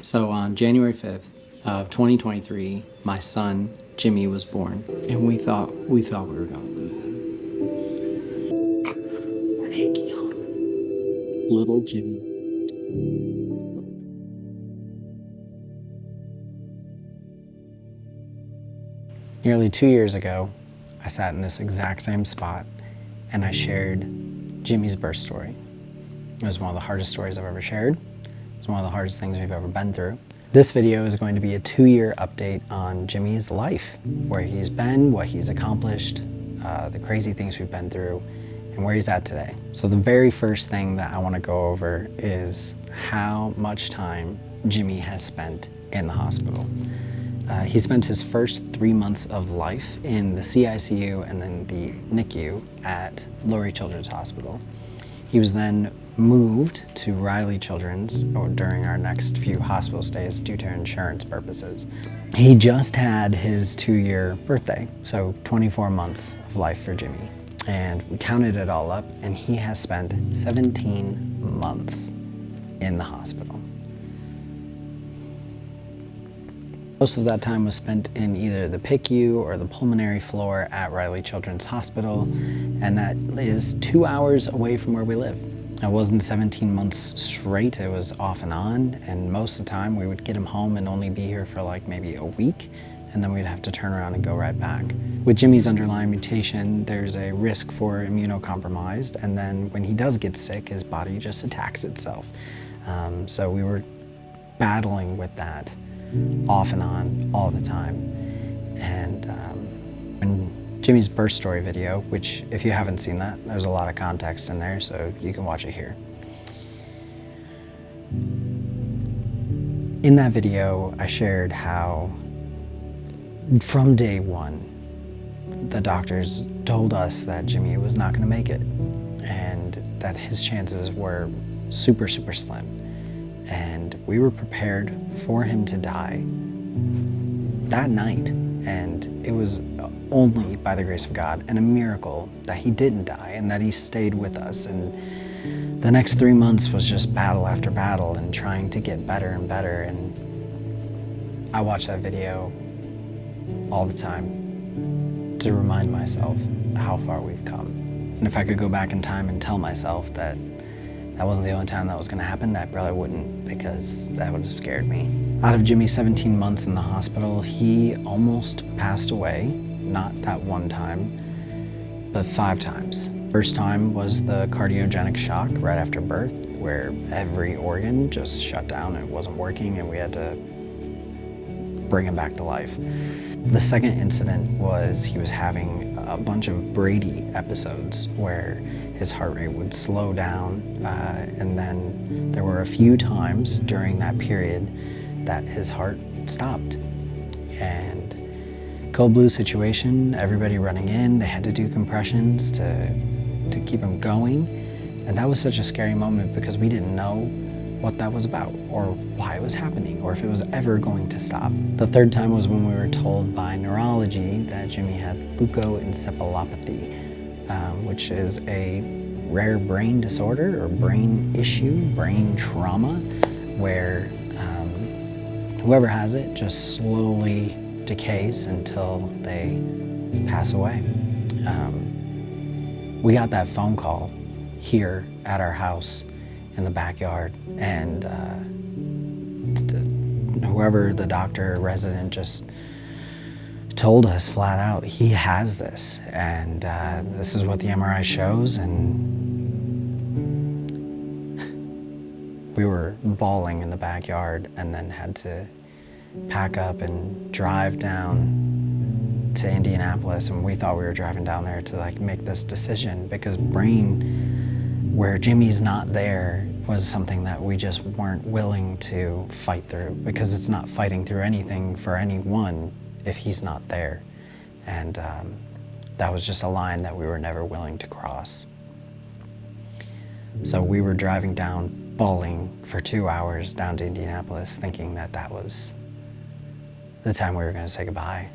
So on January 5th of 2023, my son, Jimmy, was born. And we thought we were going to lose him. Thank you. Little Jimmy. Nearly 2 years ago, I sat in this exact same spot and I shared Jimmy's birth story. It was one of the hardest stories I've ever shared. It's one of the hardest things we've ever been through. This video is going to be a 2-year update on Jimmy's life, where he's been, what he's accomplished, the crazy things we've been through, and where he's at today. So the very first thing that I want to go over is how much time Jimmy has spent in the hospital. He spent his first 3 months of life in the CICU and then the NICU at Lurie Children's Hospital. He was then moved to Riley Children's during our next few hospital stays due to insurance purposes. He just had his 2-year birthday, so 24 months of life for Jimmy. And we counted it all up, and he has spent 17 months in the hospital. Most of that time was spent in either the PICU or the pulmonary floor at Riley Children's Hospital, and that is 2 hours away from where we live. It wasn't 17 months straight, it was off and on, and most of the time we would get him home and only be here for like maybe a week, and then we'd have to turn around and go right back. With Jimmy's underlying mutation, there's a risk for immunocompromised, and then when he does get sick, his body just attacks itself. So we were battling with that off and on all the time. And when Jimmy's birth story video, which if you haven't seen that, there's a lot of context in there, so you can watch it here. In that video, I shared how from day one, the doctors told us that Jimmy was not gonna make it and that his chances were super, super slim. And we were prepared for him to die that night. And it was only by the grace of God and a miracle that he didn't die and that he stayed with us. And the next 3 months was just battle after battle and trying to get better and better. And I watch that video all the time to remind myself how far we've come. And if I could go back in time and tell myself that that wasn't the only time that was going to happen, I probably wouldn't, because that would have scared me. Out of Jimmy's 17 months in the hospital, he almost passed away, not that one time, but 5 times. First time was the cardiogenic shock right after birth, where every organ just shut down and it wasn't working and we had to bring him back to life. The second incident was he was having a bunch of Brady episodes where his heart rate would slow down, and then there were a few times during that period that his heart stopped. And cold blue situation, everybody running in, they had to do compressions to keep him going. And that was such a scary moment because we didn't know what that was about or why it was happening or if it was ever going to stop. The third time was when we were told by neurology that Jimmy had leukodystrophy-like, which is a rare brain disorder or brain issue, brain trauma, where whoever has it just slowly decays until they pass away. We got that phone call here at our house in the backyard, and whoever the doctor or resident just told us flat out, he has this, and this is what the MRI shows. And we were bawling in the backyard and then had to pack up and drive down to Indianapolis, and we thought we were driving down there to like make this decision, because brain, where Jimmy's not there, was something that we just weren't willing to fight through, because it's not fighting through anything for anyone if he's not there. And that was just a line that we were never willing to cross. So we were driving down, bawling for 2 hours down to Indianapolis, thinking that that was the time we were going to say goodbye.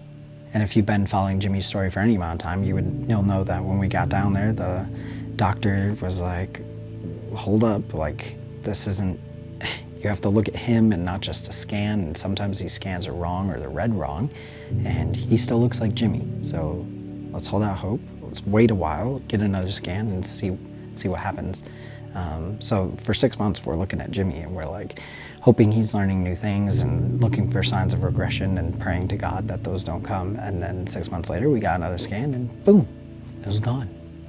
And if you've been following Jimmy's story for any amount of time, you'll know that when we got down there, the doctor was like, hold up, like, this isn't You have to look at him and not just a scan, and sometimes these scans are wrong or they're read wrong, and he still looks like Jimmy. So let's hold out hope. Let's wait a while, get another scan, and see what happens. So for 6 months, we're looking at Jimmy, and we're like hoping he's learning new things and looking for signs of regression and praying to God that those don't come. And then 6 months later, we got another scan, and boom, it was gone.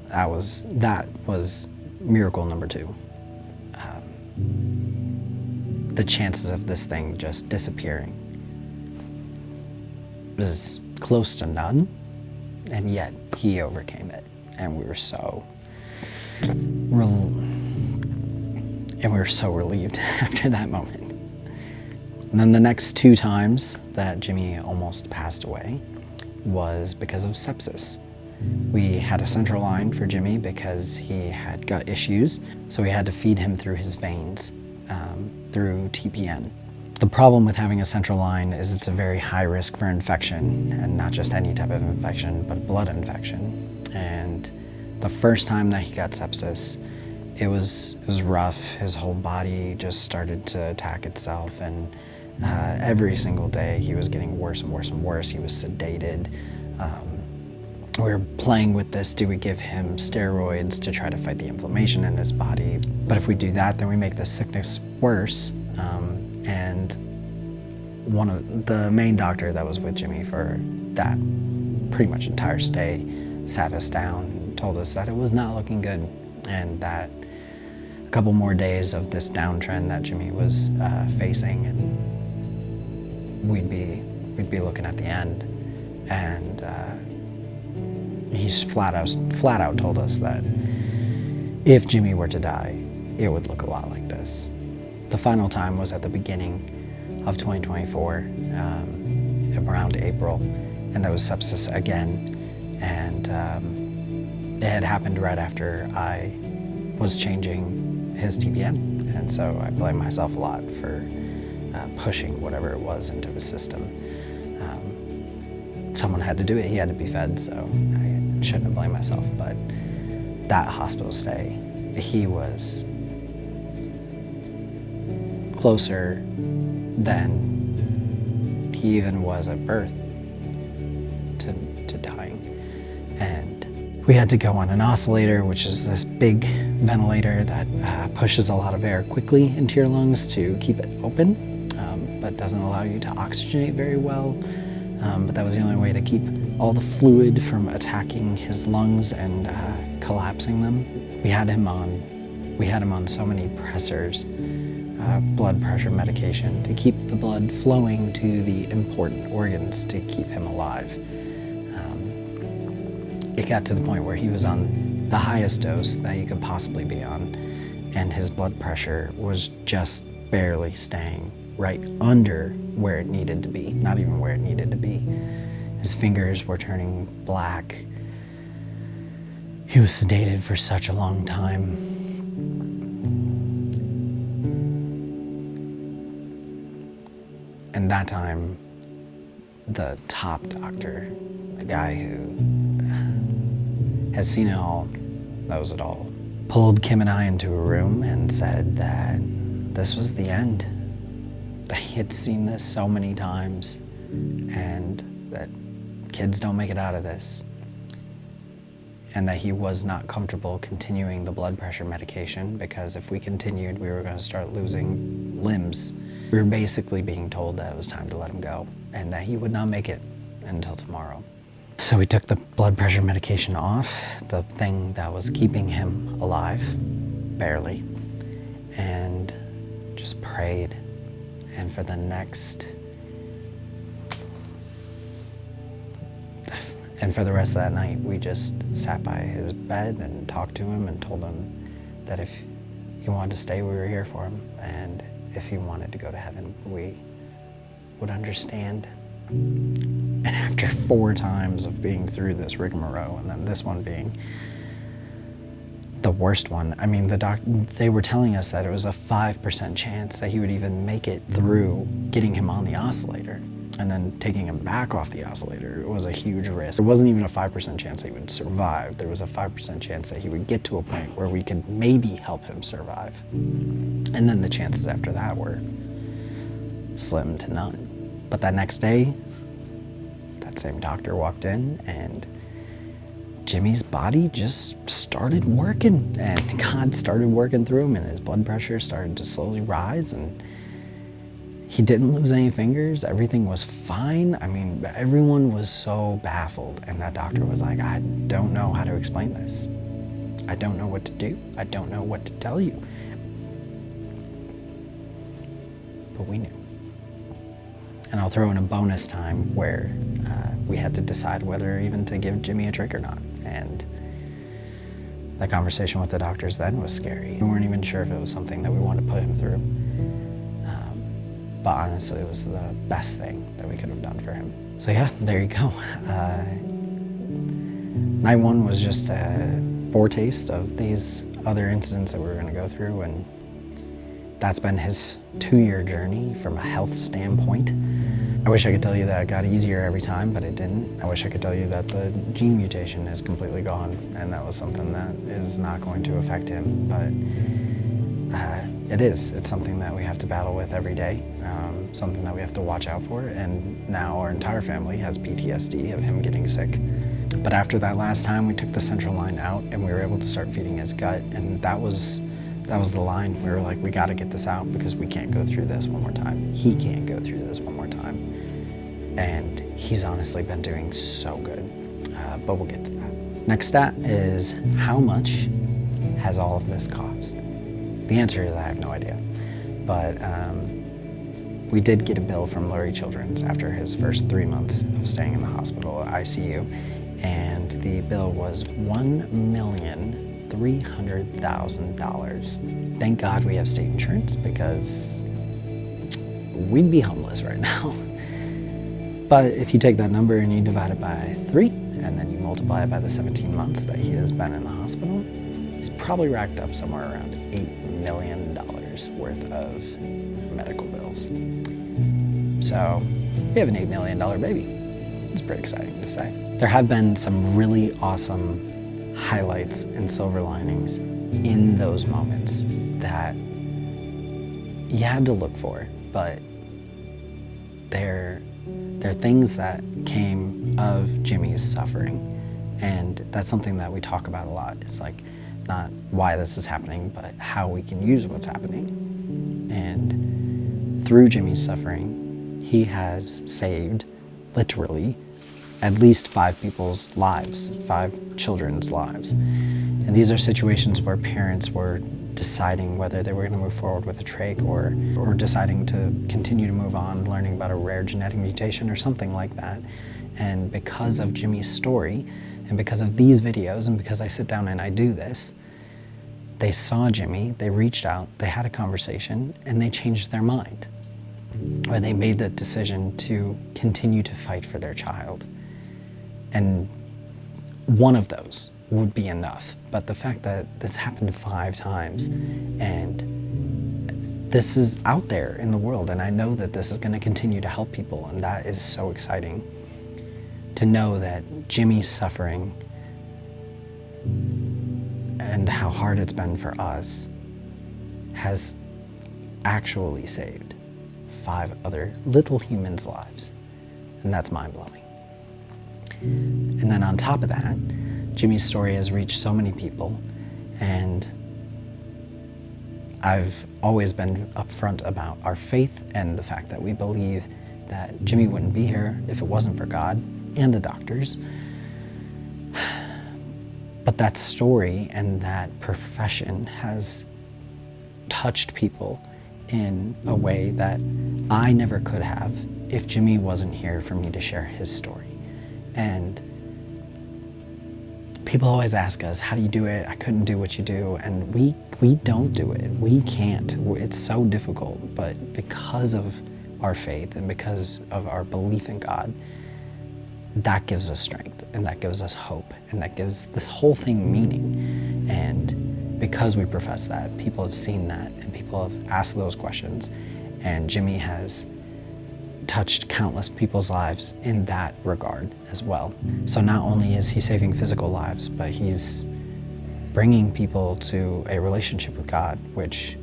That was miracle number 2. The chances of this thing just disappearing was close to none, and yet he overcame it, and we were so relieved after that moment. And then the next 2 times that Jimmy almost passed away was because of sepsis. We had a central line for Jimmy because he had gut issues, so we had to feed him through his veins, through TPN. The problem with having a central line is it's a very high risk for infection, and not just any type of infection, but blood infection. And the first time that he got sepsis, it was rough. His whole body just started to attack itself, and every single day he was getting worse and worse and worse. He was sedated. We were playing with this. Do we give him steroids to try to fight the inflammation in his body? But if we do that, then we make the sickness worse. And one of the main doctor that was with Jimmy for that pretty much entire stay sat us down and told us that it was not looking good, and that a couple more days of this downtrend that Jimmy was facing, and we'd be looking at the end. And he's flat out told us that if Jimmy were to die, it would look a lot like this. The final time was at the beginning of 2024, around April, and that was sepsis again. And it had happened right after I was changing his TPN, and so I blame myself a lot for pushing whatever it was into his system. Someone had to do it. He had to be fed, so I shouldn't have blamed myself. But that hospital stay, he was closer than he even was at birth to dying. And we had to go on an oscillator, which is this big ventilator that pushes a lot of air quickly into your lungs to keep it open, but doesn't allow you to oxygenate very well. But that was the only way to keep all the fluid from attacking his lungs and collapsing them. We had him on so many pressors, blood pressure medication to keep the blood flowing to the important organs to keep him alive. It got to the point where he was on the highest dose that he could possibly be on, and his blood pressure was just barely staying right under where it needed to be, not even where it needed to be. His fingers were turning black. He was sedated for such a long time. And that time, the top doctor, the guy who has seen it all, knows it all, pulled Kim and I into a room and said that this was the end. That he had seen this so many times, and that kids don't make it out of this, and that he was not comfortable continuing the blood pressure medication, because if we continued, we were going to start losing limbs. We were basically being told that it was time to let him go, and that he would not make it until tomorrow. So we took the blood pressure medication off, the thing that was keeping him alive, barely, and just prayed. And for the rest of that night, we just sat by his bed and talked to him and told him that if he wanted to stay, we were here for him. And if he wanted to go to heaven, we would understand. And after 4 times of being through this rigmarole, and then this one being the worst one, I mean, they were telling us that it was a 5% chance that he would even make it through getting him on the oscillator. And then taking him back off the oscillator was a huge risk. There wasn't even a 5% chance that he would survive. There was a 5% chance that he would get to a point where we could maybe help him survive. And then the chances after that were slim to none. But that next day, that same doctor walked in and Jimmy's body just started working, and God started working through him, and his blood pressure started to slowly rise, and he didn't lose any fingers. Everything was fine. I mean, everyone was so baffled, and that doctor was like, I don't know how to explain this. I don't know what to do. I don't know what to tell you. But we knew. And I'll throw in a bonus time where we had to decide whether even to give Jimmy a trach or not. And that conversation with the doctors then was scary. We weren't even sure if it was something that we wanted to put him through. But honestly, it was the best thing that we could have done for him. So yeah, there you go. Night one was just a foretaste of these other incidents that we were gonna go through, and that's been his 2-year journey from a health standpoint. I wish I could tell you that it got easier every time, but it didn't. I wish I could tell you that the gene mutation is completely gone, and that was something that is not going to affect him, but it is. It's something that we have to battle with every day, something that we have to watch out for, and now our entire family has PTSD of him getting sick. But after that last time, we took the central line out, and we were able to start feeding his gut, and that was the line. We were like, we gotta get this out because we can't go through this one more time. He can't go through this one more time. And he's honestly been doing so good, but we'll get to that. Next stat is, how much has all of this cost? The answer is I have no idea, but we did get a bill from Lurie Children's after his first 3 months of staying in the hospital ICU, and the bill was $1,300,000. Thank God we have state insurance, because we'd be homeless right now. But if you take that number and you divide it by 3, and then you multiply it by the 17 months that he has been in the hospital, he's probably racked up somewhere around $8 million worth of medical bills. So we have an $8 million baby. It's pretty exciting to say. There have been some really awesome highlights and silver linings in those moments that you had to look for, but they're things that came of Jimmy's suffering, and that's something that we talk about a lot. It's like, not why this is happening, but how we can use what's happening. And through Jimmy's suffering, he has saved, literally, at least 5 people's lives, 5 children's lives. And these are situations where parents were deciding whether they were going to move forward with a trach, or deciding to continue to move on, learning about a rare genetic mutation or something like that. And because of Jimmy's story, and because of these videos, and because I sit down and I do this, they saw Jimmy, they reached out, they had a conversation, and they changed their mind. Or they made the decision to continue to fight for their child. And one of those would be enough. But the fact that this happened 5 times, and this is out there in the world, and I know that this is going to continue to help people, and that is so exciting to know that Jimmy's suffering and how hard it's been for us has actually saved 5 other little humans' lives, and that's mind-blowing. And then on top of that, Jimmy's story has reached so many people, and I've always been upfront about our faith and the fact that we believe that Jimmy wouldn't be here if it wasn't for God and the doctors. But that story and that profession has touched people in a way that I never could have if Jimmy wasn't here for me to share his story. And people always ask us, how do you do it? I couldn't do what you do. And we don't do it. We can't. It's so difficult. But because of our faith and because of our belief in God, that gives us strength, and that gives us hope, and that gives this whole thing meaning. And because we profess that, people have seen that, and people have asked those questions, and Jimmy has touched countless people's lives in that regard as well. So not only is he saving physical lives, but he's bringing people to a relationship with God, which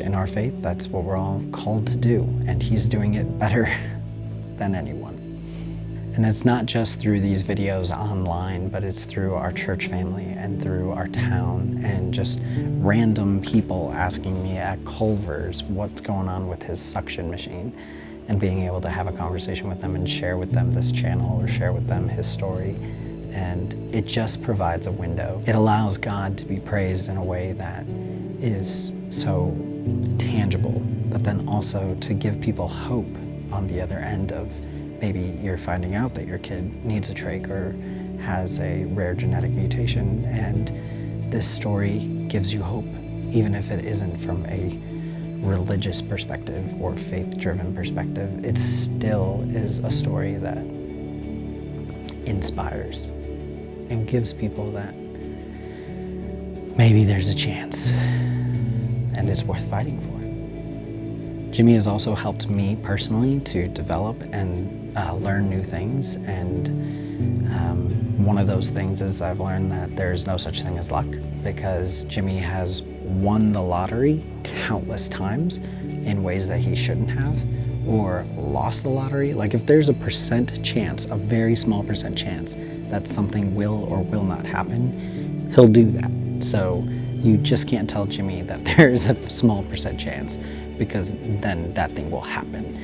in our faith, that's what we're all called to do. And he's doing it better than anyone. And it's not just through these videos online, but it's through our church family and through our town and just random people asking me at Culver's what's going on with his suction machine, and being able to have a conversation with them and share with them this channel or share with them his story. And it just provides a window. It allows God to be praised in a way that is so tangible, but then also to give people hope on the other end of maybe you're finding out that your kid needs a trach or has a rare genetic mutation, and this story gives you hope, even if it isn't from a religious perspective or faith-driven perspective. It still is a story that inspires and gives people that maybe there's a chance and it's worth fighting for. Jimmy has also helped me personally to develop and learn new things, and one of those things is I've learned that there's no such thing as luck, because Jimmy has won the lottery countless times in ways that he shouldn't have, or lost the lottery. Like if there's a percent chance, a very small percent chance that something will or will not happen, he'll do that. So you just can't tell Jimmy that there's a small percent chance, because then that thing will happen.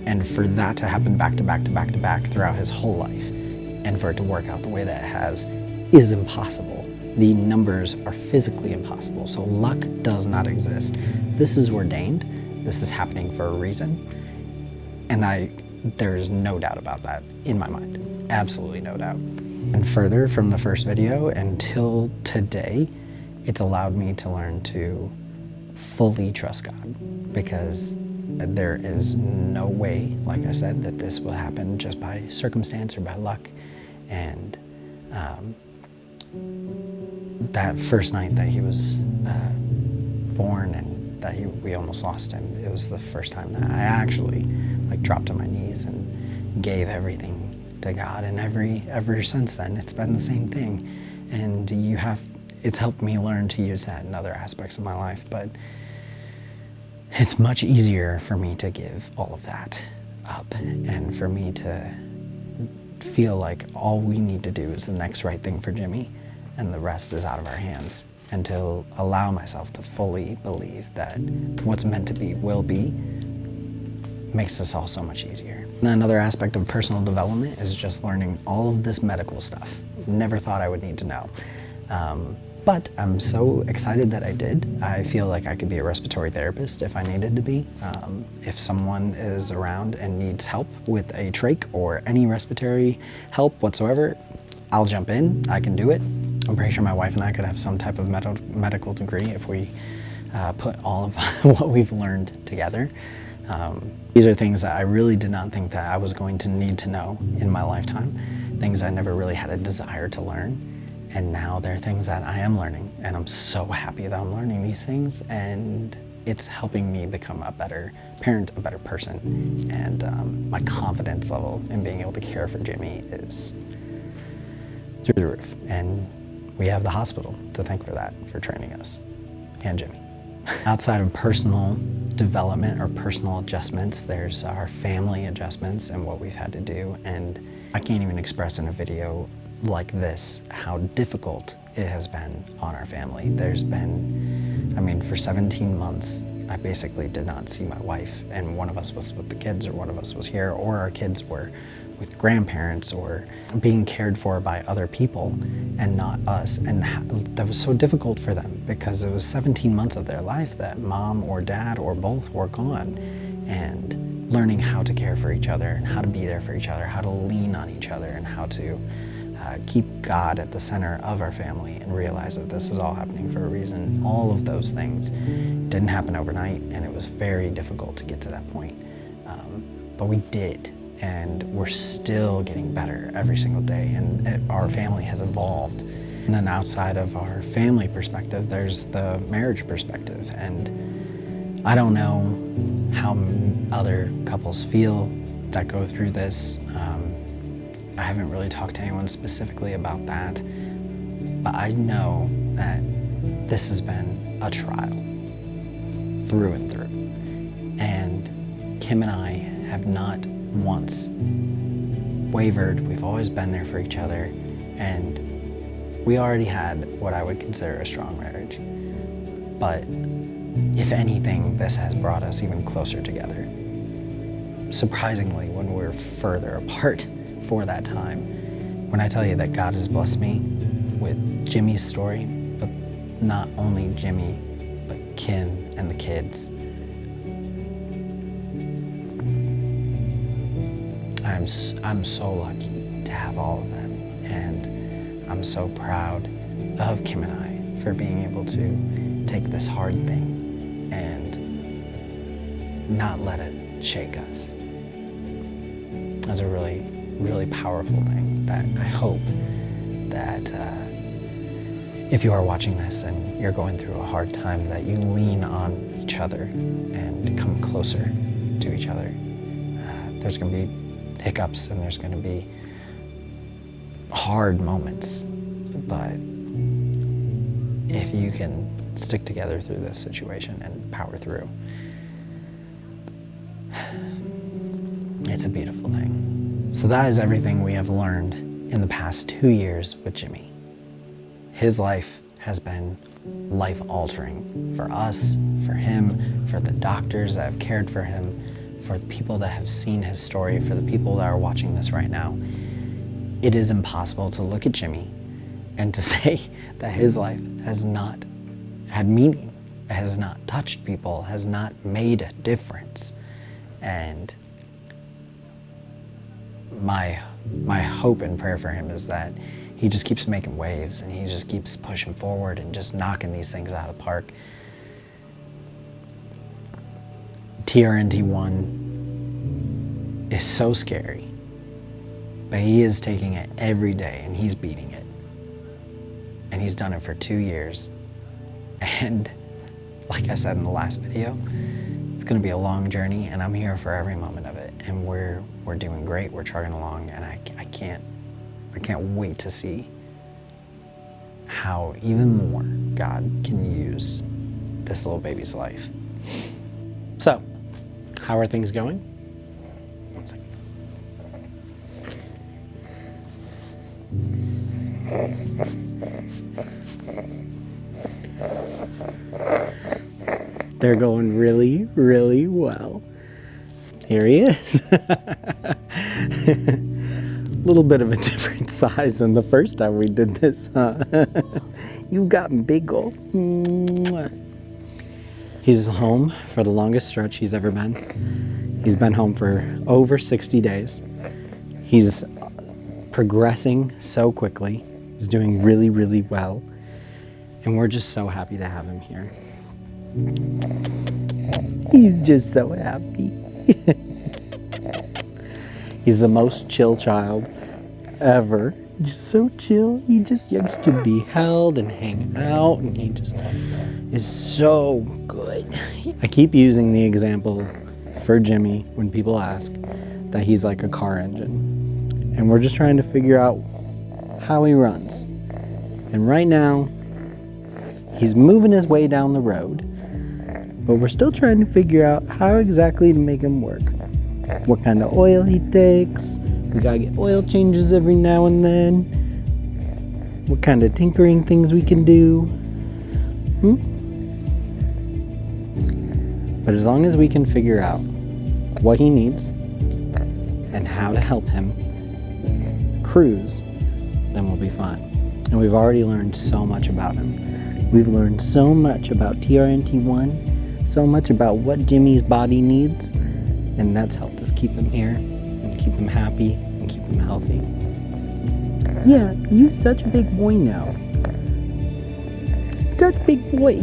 And for that to happen back to back to back to back throughout his whole life, and for it to work out the way that it has, is impossible. The numbers are physically impossible, so luck does not exist. This is ordained, this is happening for a reason, and there is no doubt about that in my mind, absolutely no doubt. And further, from the first video until today, it's allowed me to learn to fully trust God, because there is no way, like I said, that this will happen just by circumstance or by luck. And that first night that he was born and that we almost lost him, it was the first time that I actually dropped on my knees and gave everything to God. And ever since then, it's been the same thing. And it's helped me learn to use that in other aspects of my life, but it's much easier for me to give all of that up, and for me to feel like all we need to do is the next right thing for Jimmy, and the rest is out of our hands, and to allow myself to fully believe that what's meant to be will be, makes this all so much easier. And another aspect of personal development is just learning all of this medical stuff. Never thought I would need to know. But I'm so excited that I did. I feel like I could be a respiratory therapist if I needed to be. If someone is around and needs help with a trach or any respiratory help whatsoever, I'll jump in, I can do it. I'm pretty sure my wife and I could have some type of medical degree if we put all of what we've learned together. These are things that I really did not think that I was going to need to know in my lifetime, things I never really had a desire to learn. And now they're things that I am learning, and I'm so happy that I'm learning these things, and it's helping me become a better parent, a better person, and my confidence level in being able to care for Jimmy is through the roof. And we have the hospital to thank for that, for training us, and Jimmy. Outside of personal development or personal adjustments, there's our family adjustments and what we've had to do, and I can't even express in a video like this how difficult it has been on our family. There's been, for 17 months, I basically did not see my wife, and one of us was with the kids, or one of us was here, or our kids were with grandparents or being cared for by other people and not us. And that was so difficult for them, because it was 17 months of their life that mom or dad or both were gone, and learning how to care for each other and how to be there for each other, how to lean on each other, and how to keep God at the center of our family and realize that this is all happening for a reason. All of those things didn't happen overnight, and it was very difficult to get to that point. But we did, and we're still getting better every single day, and our family has evolved. And then outside of our family perspective, there's the marriage perspective. And I don't know how other couples feel that go through this. I haven't really talked to anyone specifically about that, but I know that this has been a trial through and through. And Kim and I have not once wavered. We've always been there for each other, and we already had what I would consider a strong marriage. But if anything, this has brought us even closer together. Surprisingly, when we're further apart for that time. When I tell you that God has blessed me with Jimmy's story, but not only Jimmy, but Kin and the kids, I'm so lucky to have all of them, and I'm so proud of Kim and I for being able to take this hard thing and not let it shake us. That's a really, really powerful thing that I hope that if you are watching this and you're going through a hard time, that you lean on each other and come closer to each other. There's going to be hiccups and there's going to be hard moments, but if you can stick together through this situation and power through, it's a beautiful thing. So that is everything we have learned in the past 2 years with Jimmy. His life has been life-altering for us, for him, for the doctors that have cared for him, for the people that have seen his story, for the people that are watching this right now. It is impossible to look at Jimmy and to say that his life has not had meaning, has not touched people, has not made a difference. And my hope and prayer for him is that he just keeps making waves and he just keeps pushing forward and just knocking these things out of the park. TRNT1 is so scary, but he is taking it every day and he's beating it. And he's done it for 2 years. And like I said in the last video, it's gonna be a long journey and I'm here for every moment of it. And we're doing great, we're chugging along, and I can't wait to see how even more God can use this little baby's life. So, how are things going? One second. They're going really, really well. Here he is. A little bit of a different size than the first time we did this, huh? You got big ol'. He's home for the longest stretch he's ever been. He's been home for over 60 days. He's progressing so quickly. He's doing really, really well. And we're just so happy to have him here. He's just so happy. He's the most chill child ever. Just so chill. He just likes to be held and hang out, and he just is so good. I keep using the example for Jimmy when people ask that he's like a car engine. And we're just trying to figure out how he runs. And right now, he's moving his way down the road, but we're still trying to figure out how exactly to make him work. What kind of oil he takes. We gotta get oil changes every now and then. What kind of tinkering things we can do. But as long as we can figure out what he needs and how to help him cruise, then we'll be fine. And we've already learned so much about him. We've learned so much about TRNT1, so much about what Jimmy's body needs, and that's helped us keep him here and keep him happy and keep him healthy. Yeah, you're such a big boy now. Such a big boy.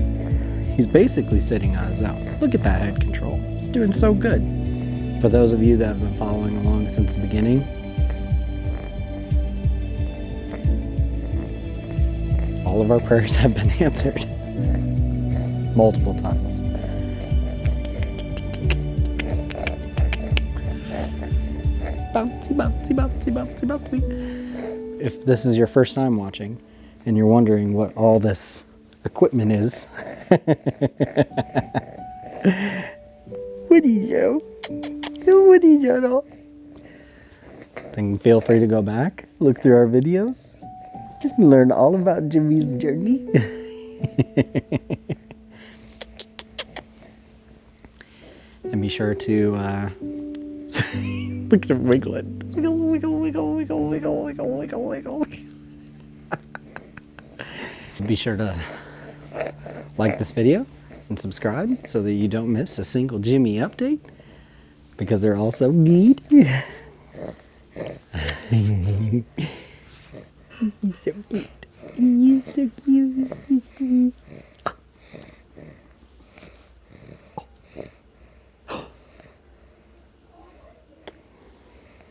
He's basically sitting on his own. Look at that head control. He's doing so good. For those of you that have been following along since the beginning, all of our prayers have been answered multiple times. bouncy, bouncy, bouncy, bouncy, bouncy. If this is your first time watching and you're wondering what all this equipment is, Woody Joe, Woody Joe, then feel free to go back, look through our videos, and learn all about Jimmy's journey. And be sure to look at him wiggling. Wiggle, wiggle, wiggle, wiggle, wiggle, wiggle, wiggle, wiggle. Be sure to like this video and subscribe so that you don't miss a single Jimmy update, because they're all so good. He's so cute. He's so cute.